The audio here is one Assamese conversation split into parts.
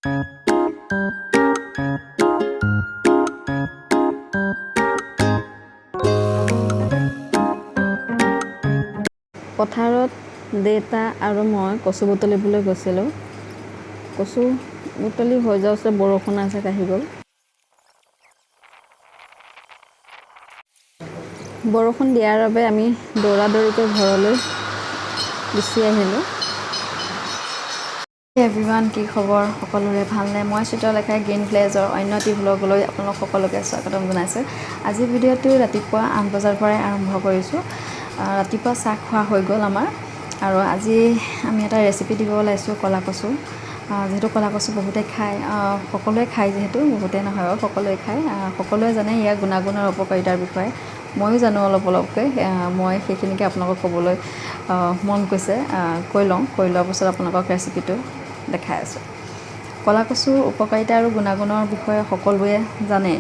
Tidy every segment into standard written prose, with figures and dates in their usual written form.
পথাৰত দেউতা আৰু মই কচু বুটলিবলৈ গৈছিলোঁ। কচু বুটলি হৈ যাওঁতে বৰষুণ এজাক আহি গ'ল। বৰষুণ দিয়াৰ বাবে আমি দৌৰা-দৌৰিকৈ ঘৰলৈ গুচি আহিলোঁ। এভৰিৱান, কি খবৰ? সকলোৰে ভালনে? মই চিত্ৰলেখাই গ্ৰীণ ভিলেজৰ অন্য এটি ভ্লগলৈ আপোনালোক সকলোকে স্বাগতম জনাইছোঁ। আজিৰ ভিডিঅ'টো ৰাতিপুৱা 8 বজাৰ পৰাই আৰম্ভ কৰিছোঁ। ৰাতিপুৱা চাহ খোৱা হৈ গ'ল আমাৰ, আৰু আজি আমি এটা ৰেচিপি দিব ওলাইছোঁ ক'লা কচু। যিহেতু ক'লা কচু বহুতে খায়, সকলোৱে খায়, যিহেতু বহুতে নহয় বাৰু সকলোৱে খায়। সকলোৱে জানে ইয়াৰ গুণাগুণ আৰু উপকাৰিতাৰ বিষয়ে। ময়ো জানো অলপ অলপকৈ, মই সেইখিনিকে আপোনালোকক ক'বলৈ মন কৈছে। কৈ লোৱাৰ পাছত আপোনালোকক ৰেচিপিটো দেখাই আছোঁ। ক'লা কচুৰ উপকাৰিতা আৰু গুণাগুণৰ বিষয়ে সকলোৱে জানে,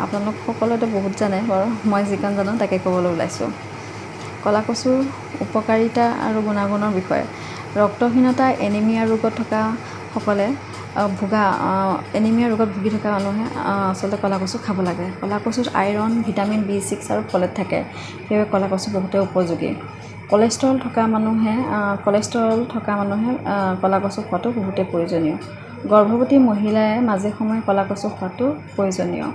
আপোনালোক সকলোৱেতো বহুত জানে বাৰু, মই যিকণ জানো তাকে ক'বলৈ ওলাইছোঁ। ক'লা কচুৰ উপকাৰিতা আৰু গুণাগুণৰ বিষয়ে। ৰক্তহীনতা, এনিমিয়া ৰোগত থকা সকলে এনিমিয়া ৰোগত ভুগি থকা মানুহে আচলতে ক'লা কচু খাব লাগে। ক'লা কচুত আইৰণ, ভিটামিন B6 আৰু ফলেট থাকে, সেইবাবে ক'লা কচু বহুতে উপযোগী। কলেষ্ট্ৰল থকা মানুহে ক'লা কচু খোৱাটো বহুতে প্ৰয়োজনীয়। গৰ্ভৱতী মহিলাই মাজে সময়ে ক'লা কচু খোৱাটো প্ৰয়োজনীয়,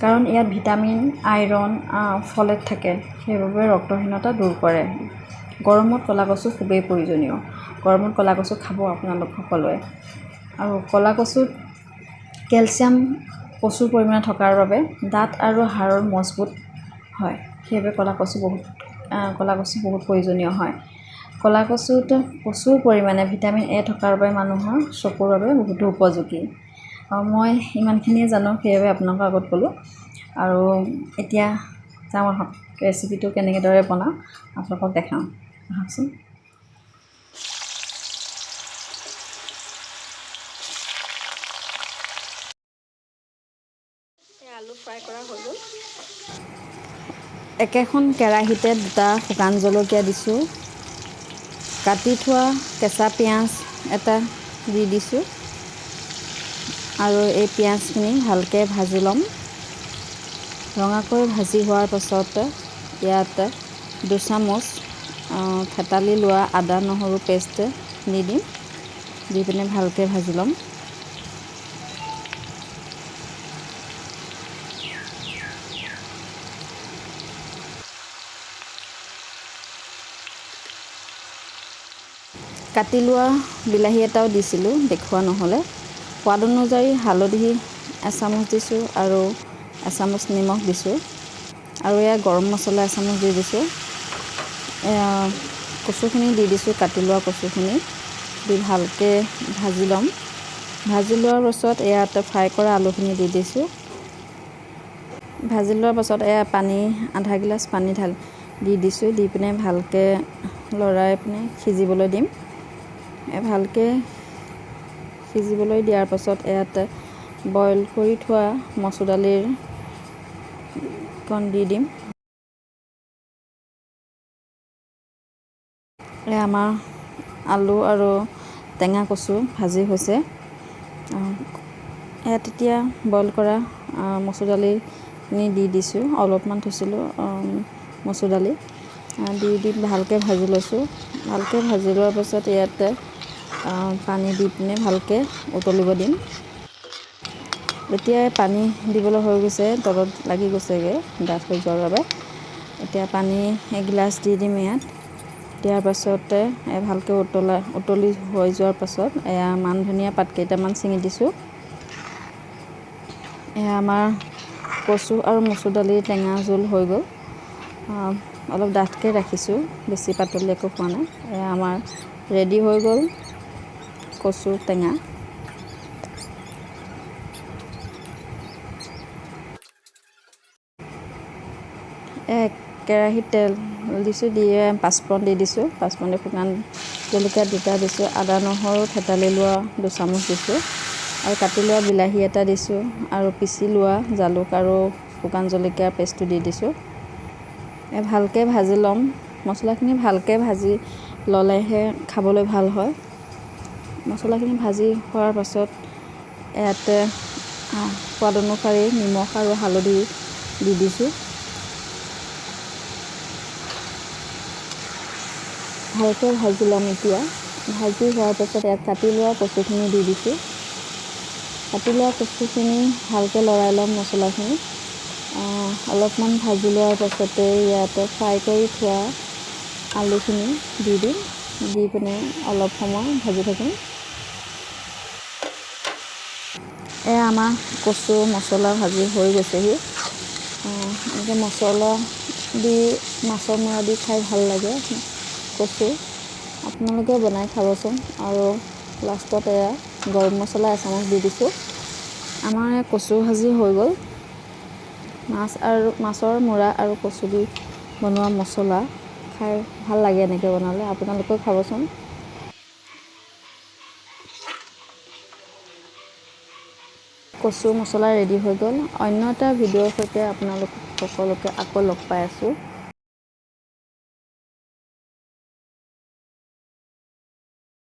কাৰণ ইয়াত ভিটামিন, আইৰণ, ফলেট থাকে, সেইবাবে ৰক্তহীনতা দূৰ কৰে। গৰমত ক'লা কচু খুবেই প্ৰয়োজনীয়। গৰমত ক'লা কচু খাব আপোনালোক সকলোৱে। আৰু ক'লা কচুত কেলছিয়াম প্ৰচুৰ পৰিমাণে থকাৰ বাবে দাঁত আৰু হাড়ৰ মজবুত হয়, সেইবাবে ক'লা কচু বহুত প্ৰয়োজনীয় হয়। ক'লা কচুত প্ৰচুৰ পৰিমাণে ভিটামিন A থকাৰ বাবে মানুহৰ চকুৰ বাবে বহুতো উপযোগী। মই ইমানখিনিয়ে জানো, সেইবাবে আপোনালোকৰ আগত ক'লোঁ। আৰু এতিয়া যাওঁ আহক, ৰেচিপিটো কেনেদৰে বনাওঁ আপোনালোকক দেখাওঁ, আহকচোন। আলু ফ্ৰাই কৰা হৈ গ'ল। একেখন কেৰাহীতে 2টা শুকান জলকীয়া দিছোঁ, কাটি থোৱা কেঁচা পিঁয়াজ এটা দি দিছোঁ, আৰু এই পিঁয়াজখিনি ভালকৈ ভাজি ল'ম। ৰঙাকৈ ভাজি হোৱাৰ পাছত ইয়াত 2 চামুচ থেতালি লোৱা আদা নহৰু পেষ্ট দি দিম, দি পিনে ভালকৈ ভাজি ল'ম। কাটি লোৱা বিলাহী এটাও দিছিলোঁ, দেখুওৱা নহ'লে। সোৱাদ অনুযায়ী হালধি 1 চামুচ দিছোঁ, আৰু 1 চামুচ নিমখ দিছোঁ, আৰু এয়া গৰম মছলা 1 চামুচ দি দিছোঁ। কচুখিনি দি দিছোঁ, কাটি লোৱা কচুখিনি দি ভালকৈ ভাজি ল'ম। ভাজি লোৱাৰ পাছত ইয়াত ফ্ৰাই কৰা আলুখিনি দি দিছোঁ। ভাজি লোৱাৰ পাছত এয়া আধা গিলাচ পানী দি দিছোঁ, দি পিনে ভালকৈ লৰাই পিনে সিজিবলৈ দিম। ভালকৈ সিজিবলৈ দিয়াৰ পাছত ইয়াত বইল কৰি থোৱা মচুৰ দালিৰ কণ দি দিম। আমাৰ আলু আৰু টেঙা কচু ভাজি হৈছে। ইয়াত এতিয়া বইল কৰা মচুৰ দালিখিনি দি দিছোঁ, অলপমান থৈছিলোঁ মচুৰ দালি দি ভালকৈ ভাজি লৈছোঁ। ভালকৈ ভাজি লোৱাৰ পাছত ইয়াত পানী দি পিনে ভালকৈ উতলিব দিম। এতিয়া পানী দিবলৈ হৈ গৈছে, তলত লাগি গৈছেগৈ ডাঠ হৈ যোৱাৰ বাবে। এতিয়া পানী এগিলাচ দি দিম ইয়াত। দিয়াৰ পাছতে ভালকৈ উতলি হৈ যোৱাৰ পাছত এয়া মান ধনিয়া পাত কেইটামান ছিঙি দিছোঁ। এয়া আমাৰ কচু আৰু মচুৰ দালিৰ টেঙা জোল হৈ গ'ল। অলপ ডাঠকৈ ৰাখিছোঁ, বেছি পাতলি একো খোৱা নাই। এয়া আমাৰ ৰেডি হৈ গ'ল কচু টেঙা। কেৰাহীত তেল দিছোঁ, দি পাঁচফোৰণ দি দিছোঁ। পাঁচফোৰণ দি শুকান জলকীয়া 2টা দিছোঁ, আদা নহৰু থেতালি লোৱা 2 চামুচ দিছোঁ, আৰু কাটি লোৱা বিলাহী এটা দিছোঁ, আৰু পিচি লোৱা জালুক আৰু শুকান জলকীয়াৰ পেষ্টটো দি দিছোঁ। ভালকৈ ভাজি ল'ম। মছলাখিনি ভালকৈ ভাজি ল'লেহে খাবলৈ ভাল হয়। মছলাখিনি ভাজি হোৱাৰ পাছত ইয়াতে সোৱাদ অনুসৰি নিমখ আৰু হালধি দি দিছোঁ। ভালকৈ ভাজি ল'ম এতিয়া। ভাজি হোৱাৰ পাছত ইয়াত কাটি লোৱা কচুখিনি দি দিছোঁ। কাটি লোৱা কচুখিনি ভালকৈ লৰাই ল'ম মছলাখিনি। অলপমান ভাজি লোৱাৰ পাছতে ইয়াতে ফ্ৰাই কৰি থোৱা আলুখিনি দি দিম। দি পিনে অলপ সময় ভাজি থাকিম। এয়া আমাৰ কচু মছলা ভাজি হৈ গৈছেহি। এনেকৈ মছলা দি মাছৰ মূৰা দি খাই ভাল লাগে কচু। আপোনালোকে বনাই খাবচোন। আৰু লাষ্টত এয়া গৰম মছলা এচামুচ দি দিছোঁ। আমাৰ কচু ভাজি হৈ গ'ল। মাছৰ মূৰা আৰু কচু দি বনোৱা মছলা খাই ভাল লাগে এনেকৈ বনালে। আপোনালোকেও খাবচোন। কচু মছলা ৰেডি হৈ গ'ল। অন্য এটা ভিডিঅ'ৰ সৈতে আপোনালোক সকলোকে আকৌ লগ পাই আছোঁ।